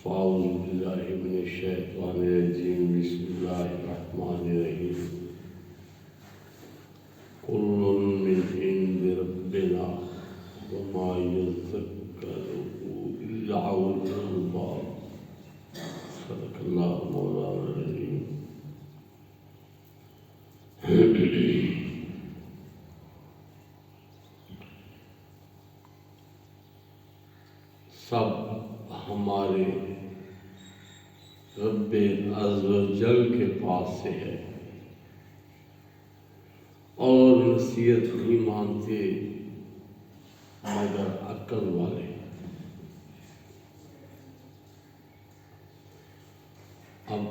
فاعوذ باللہ من الشیطان الرجیم بسم اللہ الرحمن الرحیم کل من عند ربنا وما يذکر الا اولو الالباب صدق اللہ مولانا العظیم۔ سب ہمارے رب عز و جل کے پاس سے ہے اور نصیحت نہیں مانتے مگر عقل والے۔ اب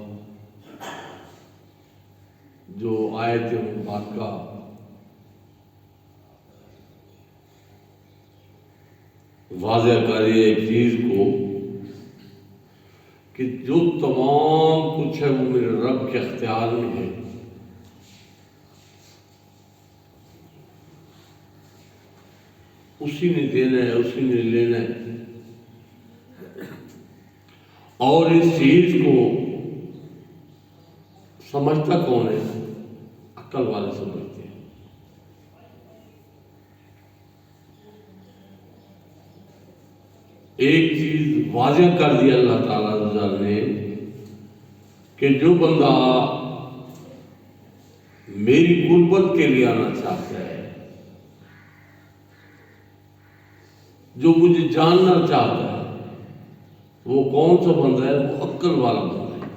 جو آیت مبارکہ واضح کری ایک چیز کو کہ جو تمام کچھ ہے وہ میرے رب کے اختیار میں ہے، اسی نے دینا ہے، اسی نے لینا ہے، اور اس چیز کو سمجھتا کون ہے؟ عقل والے سمجھتے ہیں۔ ایک چیز واضح کر دی اللہ تعالیٰ نے کہ جو بندہ میری قربت کے لیے آنا چاہتا ہے، جو مجھے جاننا چاہتا ہے، وہ کون سا بندہ ہے؟ وہ عقل والا بندہ ہے۔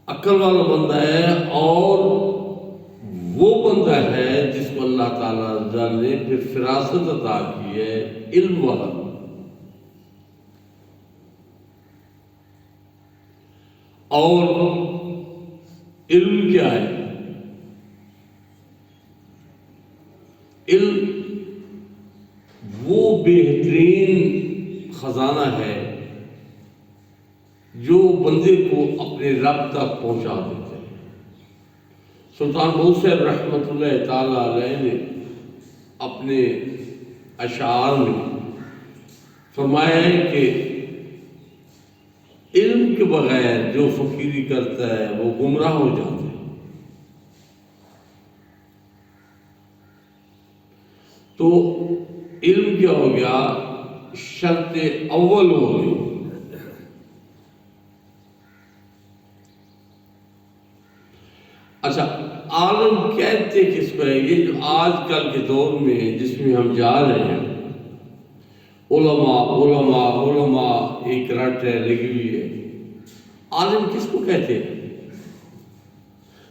عقل والا بندہ ہے، اور وہ بندہ ہے جس کو اللہ تعالیٰ نے پھر فراست عطا کی ہے، علم والا۔ اور علم کیا ہے؟ علم وہ بہترین خزانہ ہے جو بندے کو اپنے رب تک پہنچا دیتا ہے۔ سلطان بوسعید رحمۃ اللہ تعالی علیہ نے اپنے اشعار میں فرمایا ہے کہ علم کے بغیر جو فقیری کرتا ہے وہ گمراہ ہو جاتا ہے۔ تو علم کیا ہو گیا؟ شرط اول ہو گئی۔ اچھا، عالم کہتے کس کو ہے؟ یہ جو آج کل کے دور میں جس میں ہم جا رہے ہیں، علماء علماء علماء ایک رٹ ہے لگی ہوئی ہے۔ عالم کس کو کہتے ہیں؟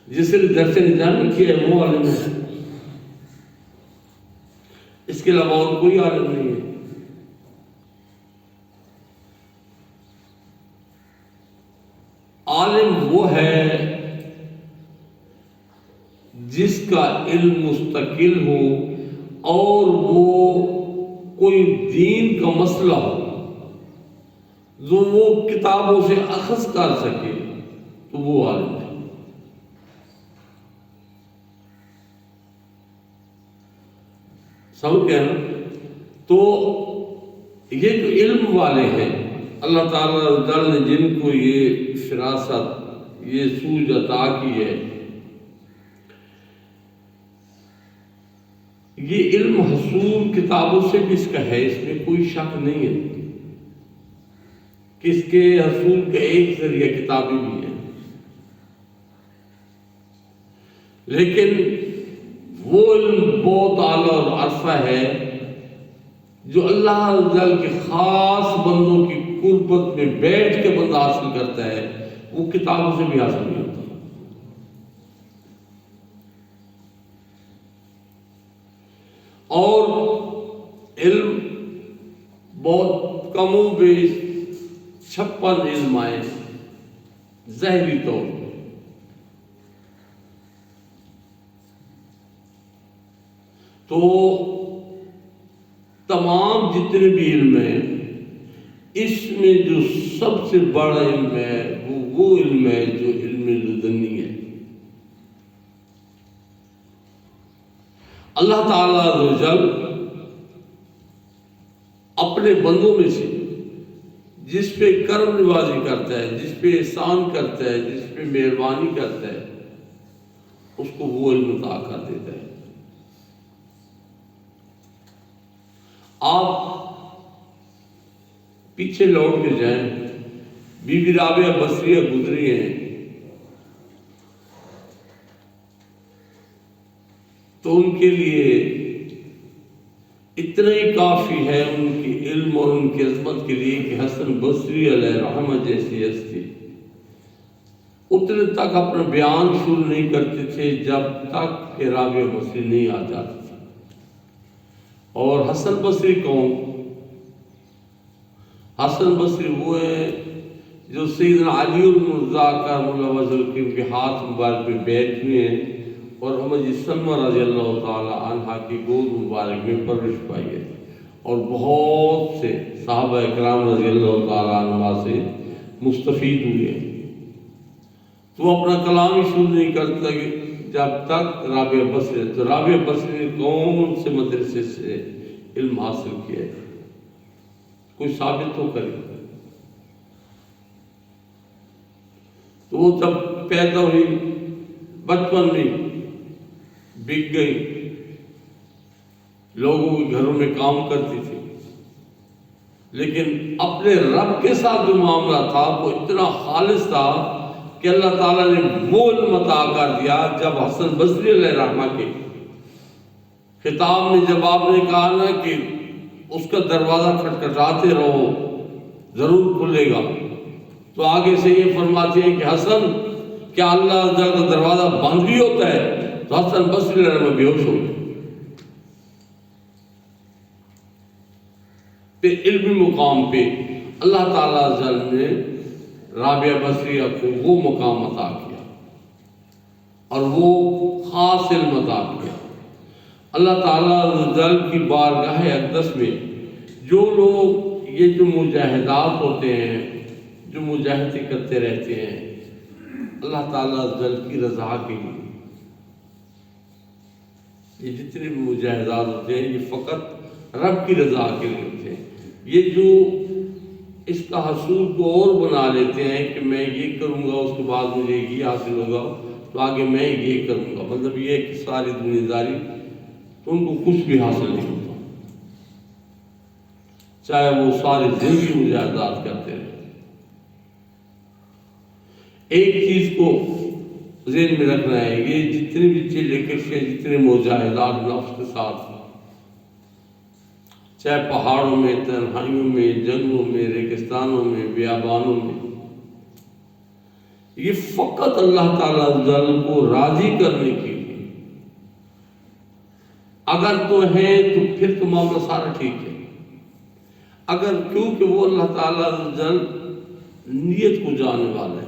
جس نے درس نظامی کیا ہے وہ عالم ہے، اس کے علاوہ اور کوئی عالم نہیں ہے۔ عالم وہ ہے جس کا علم مستقل ہو اور وہ کوئی دین کا مسئلہ ہو جو وہ کتابوں سے اخذ کر سکے تو وہ عالم ہے۔ سمجھ گئے نا؟ تو یہ جو علم والے ہیں، اللہ تعالیٰ نے جن کو یہ فراست، یہ سوجھ عطا کی ہے، یہ علم حصول کتابوں سے بھی اس کا ہے، اس میں کوئی شک نہیں ہے کہ اس کے حصول کا ایک ذریعہ کتابی بھی ہے، لیکن وہ علم بہت اعلیٰ اور عرفہ ہے جو اللہ جل کے خاص بندوں کی قربت میں بیٹھ کے بندہ حاصل کرتا ہے، وہ کتابوں سے بھی حاصل نہیں ہوتا۔ اور علم بہت کم و بیش 56 علم آئے ظاہری طور پر، تو تمام جتنے بھی علم ہیں اس میں جو سب سے بڑا علم ہے وہ علم ہے جو علم لدنی ہے۔ اللہ تعالیٰ عز و جل اپنے بندوں میں سے جس پہ کرم نوازی کرتا ہے، جس پہ احسان کرتا ہے، جس پہ مہربانی کرتا ہے، اس کو وہ علم عطا کر دیتا ہے۔ آپ پیچھے لوٹ کے جائیں، بی بی رابعہ بصریہ گزری ہیں تو ان کے لیے اتنا ہی کافی ہے ان کی علم اور ان کی عظمت کے لیے کہ حسن بصری علیہ رحمہ جیسی ہستی اتنے تک اپنا بیان شروع نہیں کرتے تھے جب تک کہ رابعہ بصری نہیں آ جاتی تھی۔ اور حسن بصری کون؟ حسن بصری وہ ہے جو سیدنا علی المرضیٰ کرم اللہ وجہہ کے ہاتھ مبارک پہ بیٹھ ہوئے ہیں اور امجد سلمہ رضی اللہ تعالی عنہ کی گود مبارک میں پرورش پائی ہے، اور بہت سے صحابہ اکرام رضی اللہ تعالی عنہ سے مستفید ہوئے ہیں۔ تو وہ اپنا کلام ہی شروع نہیں کرتا کہ جب تک رابعہ بصری، تو رابعہ بصری نے کون سے مدرسے سے علم حاصل کیا ہے؟ کوئی ثابت تو کرے۔ تو وہ جب پیدا ہوئی بچپن میں بک گئی، لوگوں کے گھروں میں کام کرتی تھی، لیکن اپنے رب کے ساتھ جو معاملہ تھا وہ اتنا خالص تھا کہ اللہ تعالیٰ نے وہ علم عطا کر دیا۔ جب حسن بصری علیہ رحمہ کے خطاب میں جب آپ نے کہا نا کہ اس کا دروازہ کھٹکھٹاتے رہو ضرور کھلے گا، تو آگے سے یہ فرماتے ہیں کہ حسن کیا اللہ کا دروازہ بند بھی ہوتا ہے؟ تو حسن بصری علیہ رحمہ بے ہوش ہو گئے۔ پھر علمی مقام پہ اللہ تعالیٰ عز نے رابعہ بصریہ کو وہ مقام عطا کیا اور وہ خاص علم عطا کیا۔ اللہ تعالیٰ عز کی بارگاہ اقدس میں جو لوگ یہ جو مجاہدات ہوتے ہیں، جو مجاہدے کرتے رہتے ہیں اللہ تعالیٰ عز کی رضا کے لیے، یہ جتنے بھی مجاہدات ہوتے ہیں یہ فقط رب کی رضا کے لیے ہوتے ہیں۔ یہ جو اس کا حصول کو اور بنا لیتے ہیں کہ میں یہ کروں گا اس کے بعد مجھے یہ حاصل ہوگا تو آگے میں یہ کروں گا، مطلب یہ ہے کہ ساری دنیا داری تو ان کو کچھ بھی حاصل نہیں ہوتا، چاہے وہ ساری زندگی مجاہدات کرتے رہے۔ ایک چیز کو ذہن میں رکھنا ہے، یہ جتنے بھی چیلے کشے، جتنے مجاہدات نفس کے ساتھ، چاہے پہاڑوں میں، تنہائیوں میں، جنگلوں میں، ریگستانوں میں، بیابانوں میں، یہ فقط اللہ تعالیٰ عز کو راضی کرنے کے لیے اگر تو ہے تو پھر تو معاملہ سارا ٹھیک ہے۔ اگر کیونکہ وہ اللہ تعالیٰ عز نیت کو جاننے والا ہے،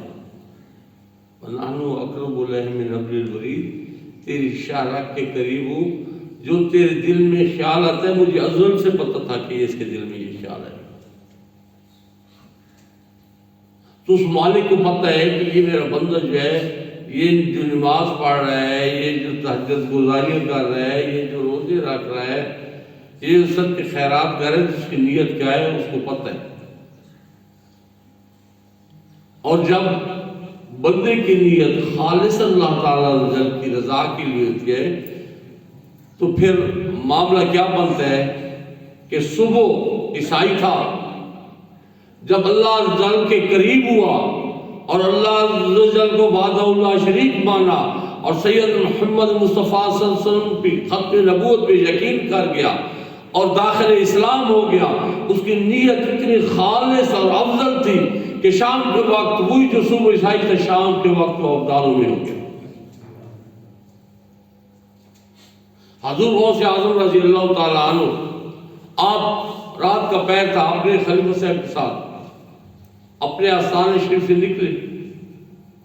وَنَحْنُ أَقْرَبُ إِلَيْهِ مِنْ حَبْلِ الْوَرِيدِ، تیری شاہراہ کے قریب ہوں، جو تیرے دل میں خیال آتا ہے مجھے ازل سے پتہ تھا کہ اس کے دل میں یہ خیال ہے۔ تو اس مالک کو پتہ ہے کہ یہ میرا بندہ جو ہے، یہ جو نماز پڑھ رہا ہے، یہ جو تہجد گزاریاں کر رہا ہے، یہ جو روزے رکھ رہا ہے، یہ سب کے خیرات کر رہا ہے، جس کی نیت کیا ہے اس کو پتہ ہے۔ اور جب بندے کی نیت خالص اللہ تعالیٰ عز کی رضا کے لیے ہوتی ہے تو پھر معاملہ کیا بنتا ہے کہ صبح عیسائی تھا، جب اللہ عز کے قریب ہوا اور اللہ عز کو وحدہ لا شریک مانا اور سید محمد مصطفیٰ صلی اللہ علیہ وسلم پہ ختم نبوت پہ یقین کر گیا اور داخل اسلام ہو گیا، اس کی نیت اتنی خالص اور افضل تھی کہ شام کے وقت وہی جو صبح عیسائی تھا شام کے وقت وہ ابدالوں میں ہو گیا۔ حضور غوث اعظم رضی اللہ تعالیٰ عنہ، آپ رات کا پہر تھا، اپنے خلیفہ صاحب کے ساتھ اپنے آستان شریف سے نکلے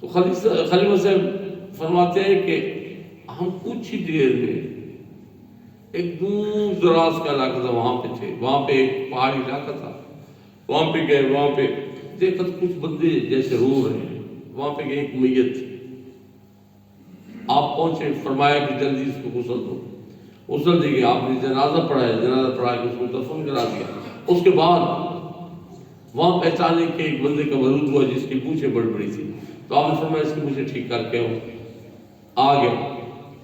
تو خلیفہ صاحب فرماتے ہیں کہ ہم کچھ ہی دیر میں ایک دور دراز کا علاقہ تھا وہاں پہ تھے، وہاں پہ ایک پہاڑی علاقہ تھا، وہاں پہ گئے، وہاں پہ دیکھا کچھ بندے جیسے رو رہے ہیں، وہاں پہ ایک میت تھی۔ آپ پہنچے، فرمایا کہ جلدی اس کو غسل دو، اسل دے گیا، آپ نے جنازہ پڑھا ہے، جنازہ پڑھا کے اس کو دفن کرا دیا۔ اس کے بعد وہاں پہچانے کہ ایک بندے کا ورود ہوا جس کی پونچھیں بڑی بڑی تھی، تو آپ نے فرمایا اس کی پونچھیں ٹھیک کر کے آ گیا،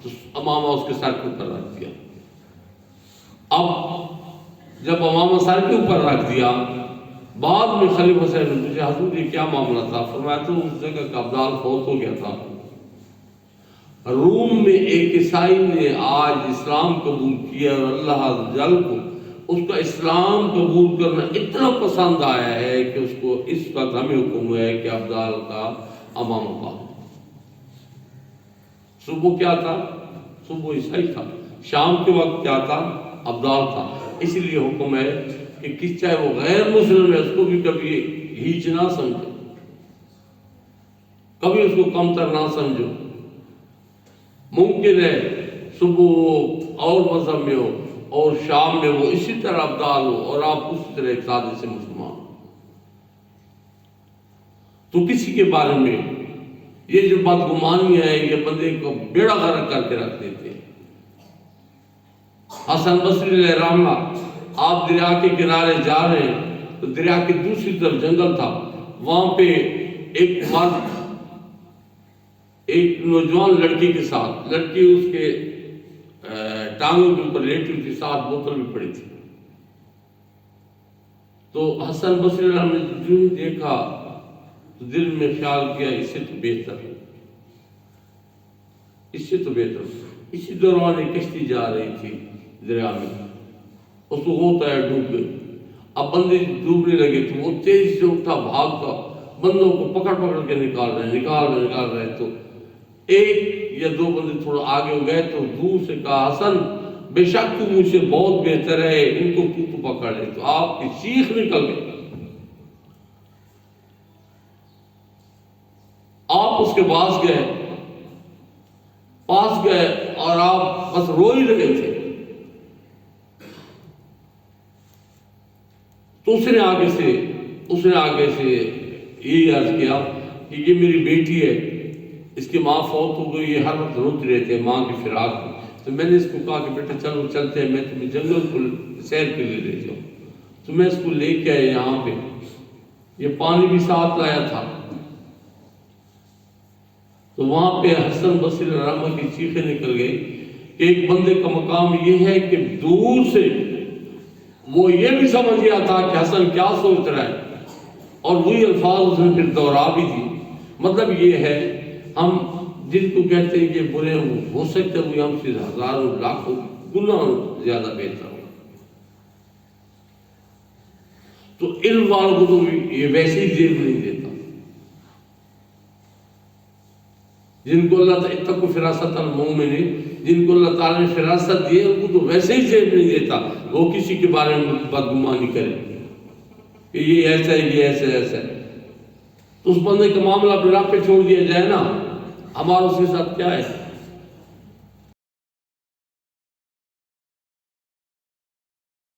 تو امامہ اس کے سر کے اوپر رکھ دیا۔ اب جب امامہ سر کے اوپر رکھ دیا، بعد میں خلیفہ صاحب نے پوچھا حضور یہ کیا معاملہ تھا؟ فرمایا تو اس جگہ کا ابدال فوت ہو گیا تھا، روم میں ایک عیسائی نے آج اسلام قبول کیا اور اللہ عز جل کو اس کا اسلام قبول کرنا اتنا پسند آیا ہے کہ اس کو اس وقت ہمیں حکم ہے کہ ابدال کا امام پاک۔ صبح کیا تھا؟ صبح عیسائی تھا، شام کے وقت کیا تھا؟ ابدال تھا۔ اس لیے حکم ہے کہ کس چاہے وہ غیر مسلم ہے اس کو بھی کبھی ہیچ نہ سمجھو، کبھی اس کو کم تر نہ سمجھو۔ ممکن ہے صبح اور مذہب میں ہو اور شام میں وہ اسی طرح ابدال ہو اور آپ اسی طرح ایک سادے سے مسلمان ہو، تو کسی کے بارے میں یہ جو بدگمانیاں ہیں یہ بندے کو بیڑا غرق کر کے رکھ دیتے ہیں۔ حسن بصری علیہ رحمہ، آپ دریا کے کنارے جا رہے ہیں تو دریا کی دوسری طرف جنگل تھا، وہاں پہ ایک مرد ایک نوجوان لڑکی کے ساتھ، لڑکی اس کے ٹانگوں کے اوپر لیٹی ہوئی تھی، ساتھ بوتل بھی پڑی تھی۔ تو حسن بصری نے جو ہی دیکھا تو دل میں خیال کیا اس سے تو بہتر ہے، اس سے تو بہتر ہے۔ اسی دوران ایک کشتی جا رہی تھی دریا میں، اس کو ہوتا ہے ڈوب گئی۔ اب بندے ڈوبنے لگے تو وہ تیزی سے اٹھا بھاگتا، بندوں کو پکڑ کے نکال رہے تو ایک یا دو بندے تھوڑا آگے ہو گئے تو دور سے کہا حسن بے شک تو مجھ سے بہت بہتر ہے، ان کو تو پکڑ لے۔ تو آپ کی چیخ نکل گئی، آپ اس کے پاس گئے اور آپ بس رو ہی رہے تھے۔ تو اس نے آگے سے یہی عرض کیا کہ یہ میری بیٹی ہے، اس کی ماں فوت ہو گئی، یہ ہر وقت روتے رہتے ہیں ماں کی فراق میں۔ تو میں نے اس کو کہا کہ بیٹا چلو چلتے ہیں، میں تمہیں جنگل کو سیر کے لیے لے جاؤں۔ تو میں اس کو لے کے آیا یہاں پہ، یہ پانی بھی ساتھ لایا تھا۔ تو وہاں پہ حسن بصری رحمہ کی چیخیں نکل گئی کہ ایک بندے کا مقام یہ ہے کہ دور سے وہ یہ بھی سمجھ گیا تھا کہ حسن کیا سوچ رہا ہے، اور وہی الفاظ اس نے پھر دوہرا بھی دی۔ مطلب یہ ہے ہم جن کو کہتے ہیں کہ برے ہو سکتے ہیں وہ ہم سے ہزاروں لاکھوں گنا زیادہ بہتر ہو۔ تو علم والوں کو تو یہ ویسے ہی زیب نہیں دیتا، جن کو اللہ تعالیٰ اتقوا فراست المؤمن، جن کو اللہ تعالیٰ نے فراست دی ان کو تو ویسے ہی زیب نہیں دیتا وہ کسی کے بارے میں بدگمانی کرے کہ یہ ایسا ہے، یہ ایسا ہے۔ تو اس بندے کا معاملہ اپنے رب پہ چھوڑ دیا جائے نا، ہمارا اس کے ساتھ کیا ہے؟